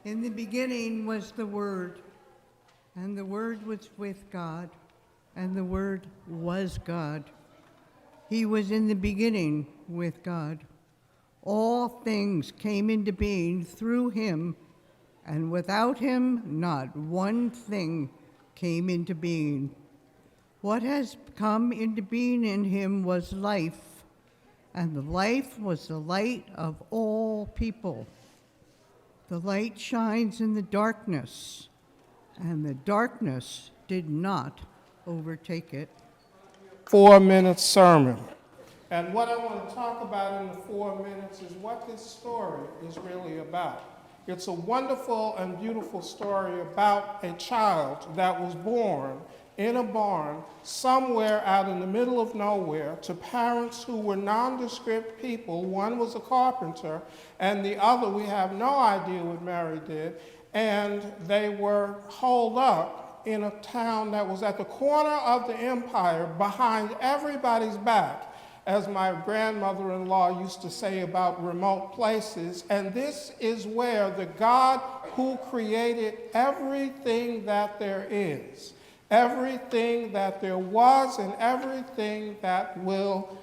In the beginning was the Word, and the Word was with God, and the Word was God. He was in the beginning with God. All things came into being through him, and without him not one thing came into being. What has come into being in him was life, and the life was the light of all people. The light shines in the darkness, and the darkness did not overtake it. 4-minute sermon. And what I want to talk about in the 4 minutes is what this story is really about. It's a wonderful and beautiful story about a child that was born in a barn somewhere out in the middle of nowhere to parents who were nondescript people. One was a carpenter, and the other, we have no idea what Mary did, and they were holed up in a town that was at the corner of the empire behind everybody's back, as my grandmother-in-law used to say about remote places. And this is where the God who created everything that there is, everything that there was, and everything that will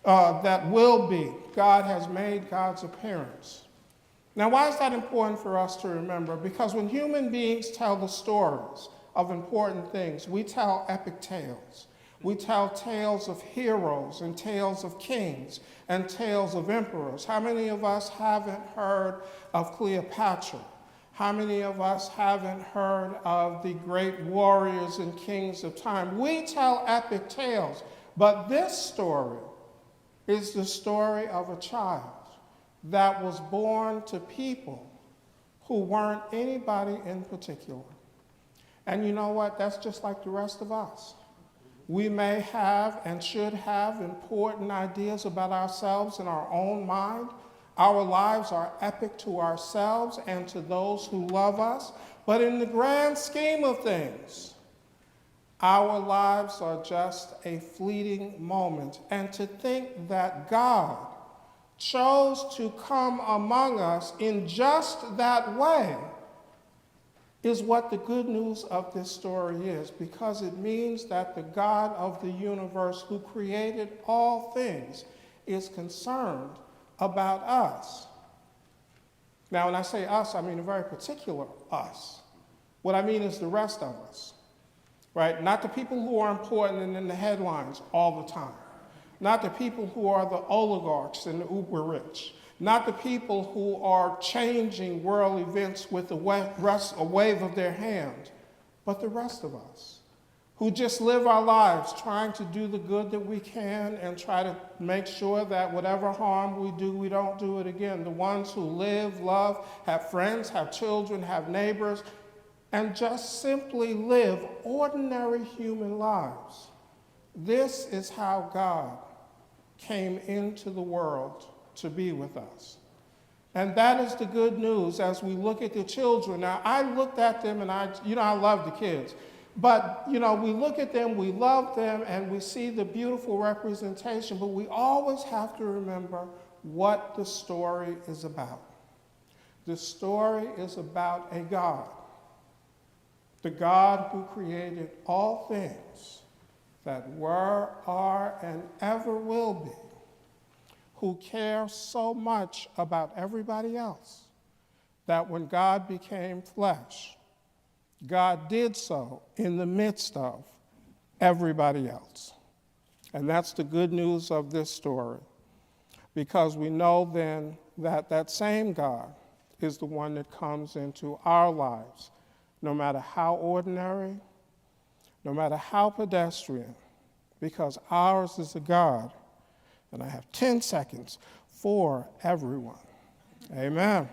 be, God has made God's appearance. Now, why is that important for us to remember? Because when human beings tell the stories of important things, we tell epic tales. We tell tales of heroes and tales of kings and tales of emperors. How many of us haven't heard of Cleopatra? How many of us haven't heard of the great warriors and kings of time? We tell epic tales, but this story is the story of a child that was born to people who weren't anybody in particular. And you know what? That's just like the rest of us. We may have and should have important ideas about ourselves in our own mind. Our lives are epic to ourselves and to those who love us. But in the grand scheme of things, our lives are just a fleeting moment. And to think that God chose to come among us in just that way is what the good news of this story is, because it means that the God of the universe who created all things is concerned about us. Now, when I say us, I mean a very particular us. What I mean is the rest of us, right? Not the people who are important and in the headlines all the time. Not the people who are the oligarchs and the uber rich. Not the people who are changing world events with a wave of their hand, but the rest of us, who just live our lives trying to do the good that we can and try to make sure that whatever harm we do, we don't do it again. The ones who live, love, have friends, have children, have neighbors, and just simply live ordinary human lives. This is how God came into the world to be with us. And that is the good news as we look at the children. Now, I looked at them and I love the kids. But, we look at them, we love them, and we see the beautiful representation, but we always have to remember what the story is about. The story is about a God, the God who created all things that were, are, and ever will be, who cares so much about everybody else that when God became flesh, God did so in the midst of everybody else. And that's the good news of this story, because we know then that that same God is the one that comes into our lives, no matter how ordinary, no matter how pedestrian, because ours is a God. And I have 10 seconds for everyone. Amen.